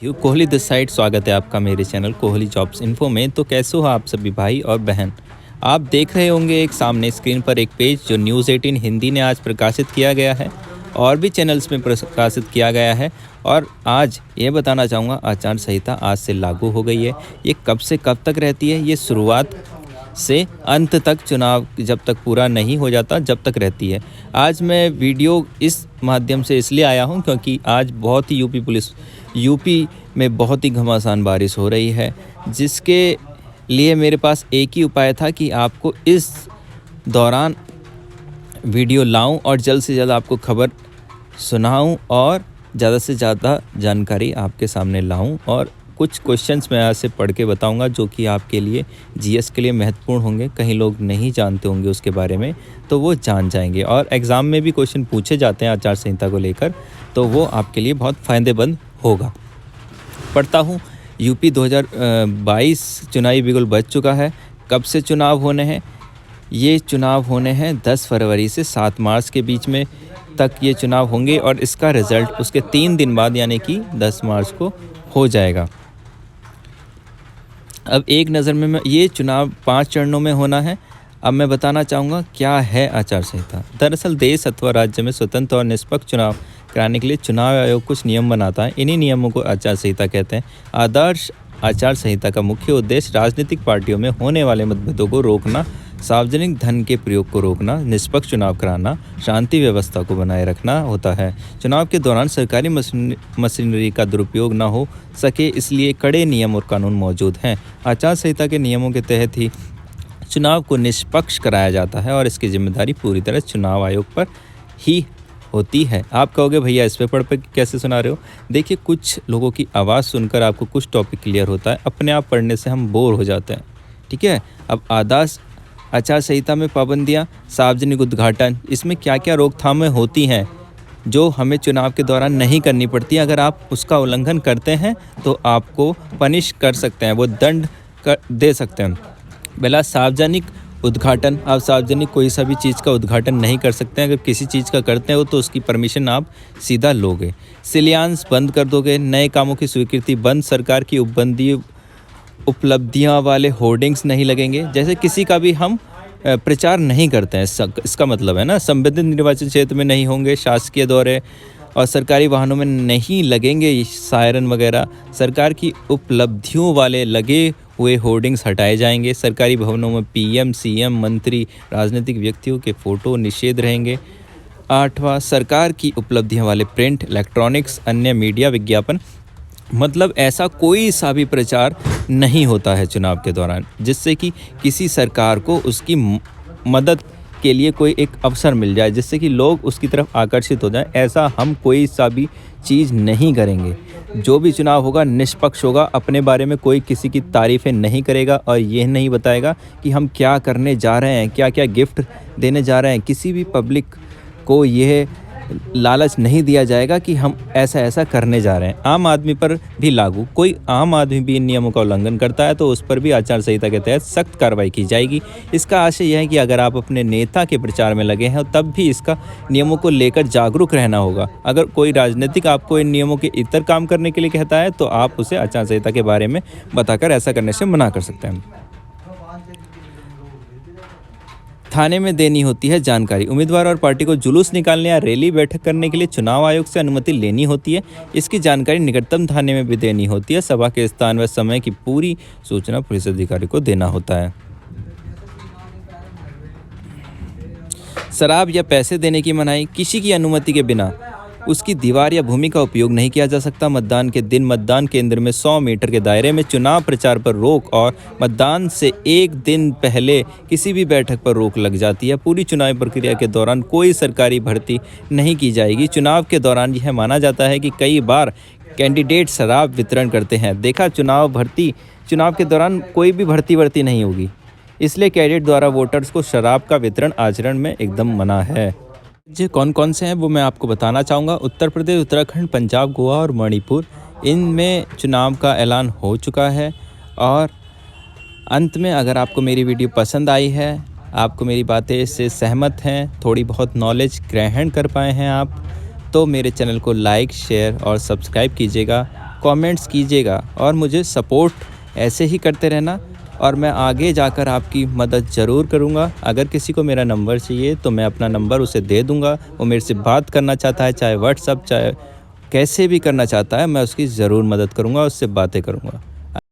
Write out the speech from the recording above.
Kohli this side स्वागत है आपका मेरे चैनल कोहली जॉब्स इन्फो में। तो कैसे हो आप सभी भाई और बहन। आप देख रहे होंगे एक सामने स्क्रीन पर एक पेज जो न्यूज़ 18 हिंदी ने आज प्रकाशित किया गया है और भी चैनल्स में प्रकाशित किया गया है। और आज ये बताना चाहूँगा आचार संहिता आज से लागू हो गई है। ये कब से कब तक रहती है, ये शुरुआत से अंत तक, चुनाव जब तक पूरा नहीं हो जाता जब तक रहती है। आज मैं वीडियो इस माध्यम से इसलिए आया हूँ क्योंकि आज बहुत ही यूपी में बहुत ही घमासान बारिश हो रही है, जिसके लिए मेरे पास एक ही उपाय था कि आपको इस दौरान वीडियो लाऊं और जल्द से जल्द आपको खबर सुनाऊं और ज़्यादा से ज़्यादा जानकारी आपके सामने लाऊं। और कुछ क्वेश्चंस मैं आज से पढ़ के बताऊंगा जो कि आपके लिए जीएस के लिए महत्वपूर्ण होंगे। कहीं लोग नहीं जानते होंगे उसके बारे में, तो वो जान जाएंगे। और एग्ज़ाम में भी क्वेश्चन पूछे जाते हैं आचार संहिता को लेकर, तो वो आपके लिए बहुत फ़ायदेमंद होगा। पढ़ता हूँ। यूपी 2022 चुनावी बिगुल बज चुका है। कब से चुनाव होने हैं? ये चुनाव होने हैं 10 फरवरी से 7 मार्च के बीच में तक ये चुनाव होंगे और इसका रिज़ल्ट उसके 3 दिन बाद यानी कि 10 मार्च को हो जाएगा। अब एक नज़र में ये चुनाव 5 चरणों में होना है। अब मैं बताना चाहूँगा क्या है आचार संहिता। दरअसल देश अथवा राज्य में स्वतंत्र और निष्पक्ष चुनाव कराने के लिए चुनाव आयोग कुछ नियम बनाता है। इन्हीं नियमों को आचार संहिता कहते हैं। आदर्श आचार संहिता का मुख्य उद्देश्य राजनीतिक पार्टियों में होने वाले मतभेदों को रोकना, सार्वजनिक धन के प्रयोग को रोकना, निष्पक्ष चुनाव कराना, शांति व्यवस्था को बनाए रखना होता है। चुनाव के दौरान सरकारी मशीनरी का दुरुपयोग न हो सके, इसलिए कड़े नियम और कानून मौजूद हैं। आचार संहिता के नियमों के तहत ही चुनाव को निष्पक्ष कराया जाता है और इसकी जिम्मेदारी पूरी तरह चुनाव आयोग पर ही होती है। आप कहोगे भैया इस पे पढ़ पे कैसे सुना रहे हो। देखिए, कुछ लोगों की आवाज़ सुनकर आपको कुछ टॉपिक क्लियर होता है, अपने आप पढ़ने से हम बोर हो जाते हैं। ठीक है। अब आदर्श आचार संहिता में पाबंदियाँ, सार्वजनिक उद्घाटन, इसमें क्या क्या रोकथामें होती हैं जो हमें चुनाव के दौरान नहीं करनी पड़ती। अगर आप उसका उल्लंघन करते हैं तो आपको पनिश कर सकते हैं, वो दंड दे सकते हैं। पहला, सार्वजनिक उद्घाटन। आप सार्वजनिक कोई सा भी चीज़ का उद्घाटन नहीं कर सकते हैं। अगर किसी चीज़ का करते हो तो उसकी परमिशन आप सीधा लोगे। शिलान्यास बंद कर दोगे। नए कामों की स्वीकृति बंद। सरकार की उपलब्धियां वाले होर्डिंग्स नहीं लगेंगे। जैसे किसी का भी हम प्रचार नहीं करते हैं, इसका मतलब है ना। संबंधित निर्वाचन क्षेत्र में नहीं होंगे। शासकीय दौरे और सरकारी वाहनों में नहीं लगेंगे सायरन वगैरह। सरकार की उपलब्धियों वाले लगे हुए होर्डिंग्स हटाए जाएंगे। सरकारी भवनों में पीएम, सीएम, मंत्री, राजनीतिक व्यक्तियों के फ़ोटो निषेध रहेंगे। 8वां, सरकार की उपलब्धियां वाले प्रिंट, इलेक्ट्रॉनिक्स, अन्य मीडिया विज्ञापन, मतलब ऐसा कोई सा भी प्रचार नहीं होता है चुनाव के दौरान जिससे कि किसी सरकार को उसकी मदद के लिए कोई एक अवसर मिल जाए, जिससे कि लोग उसकी तरफ आकर्षित हो जाएं। ऐसा हम कोई सा भी चीज़ नहीं करेंगे। जो भी चुनाव होगा निष्पक्ष होगा। अपने बारे में कोई किसी की तारीफ़ें नहीं करेगा और यह नहीं बताएगा कि हम क्या करने जा रहे हैं, क्या क्या गिफ्ट देने जा रहे हैं। किसी भी पब्लिक को यह लालच नहीं दिया जाएगा कि हम ऐसा ऐसा करने जा रहे हैं। आम आदमी पर भी लागू। कोई आम आदमी भी इन नियमों का उल्लंघन करता है तो उस पर भी आचार संहिता के तहत सख्त कार्रवाई की जाएगी। इसका आशय यह है कि अगर आप अपने नेता के प्रचार में लगे हैं तब भी इसका नियमों को लेकर जागरूक रहना होगा। अगर कोई राजनीतिक आपको इन नियमों के इतर काम करने के लिए कहता है तो आप उसे आचार संहिता के बारे में बताकर ऐसा करने से मना कर सकते हैं। थाने में देनी होती है जानकारी। उम्मीदवार और पार्टी को जुलूस निकालने या रैली बैठक करने के लिए चुनाव आयोग से अनुमति लेनी होती है। इसकी जानकारी निकटतम थाने में भी देनी होती है। सभा के स्थान व समय की पूरी सूचना पुलिस अधिकारी को देना होता है। शराब या पैसे देने की मनाही। किसी की अनुमति के बिना उसकी दीवार या भूमि का उपयोग नहीं किया जा सकता। मतदान के दिन मतदान केंद्र में 100 मीटर के दायरे में चुनाव प्रचार पर रोक और मतदान से एक दिन पहले किसी भी बैठक पर रोक लग जाती है। पूरी चुनावी प्रक्रिया के दौरान कोई सरकारी भर्ती नहीं की जाएगी। चुनाव के दौरान यह माना जाता है कि कई बार कैंडिडेट शराब वितरण करते हैं। देखा, चुनाव के दौरान कोई भी भर्ती नहीं होगी, इसलिए कैंडिडेट द्वारा वोटर्स को शराब का वितरण आचरण में एकदम मना है। ये कौन कौन से हैं वो मैं आपको बताना चाहूँगा। उत्तर प्रदेश, उत्तराखंड, पंजाब, गोवा और मणिपुर, इनमें चुनाव का ऐलान हो चुका है। और अंत में अगर आपको मेरी वीडियो पसंद आई है, आपको मेरी बातें से सहमत हैं, थोड़ी बहुत नॉलेज ग्रहण कर पाए हैं आप, तो मेरे चैनल को लाइक, शेयर और सब्सक्राइब कीजिएगा। कमेंट्स कीजिएगा और मुझे सपोर्ट ऐसे ही करते रहना और मैं आगे जाकर आपकी मदद ज़रूर करूँगा। अगर किसी को मेरा नंबर चाहिए तो मैं अपना नंबर उसे दे दूँगा। वो मेरे से बात करना चाहता है, चाहे व्हाट्सएप, चाहे कैसे भी करना चाहता है, मैं उसकी ज़रूर मदद करूँगा, उससे बातें करूँगा।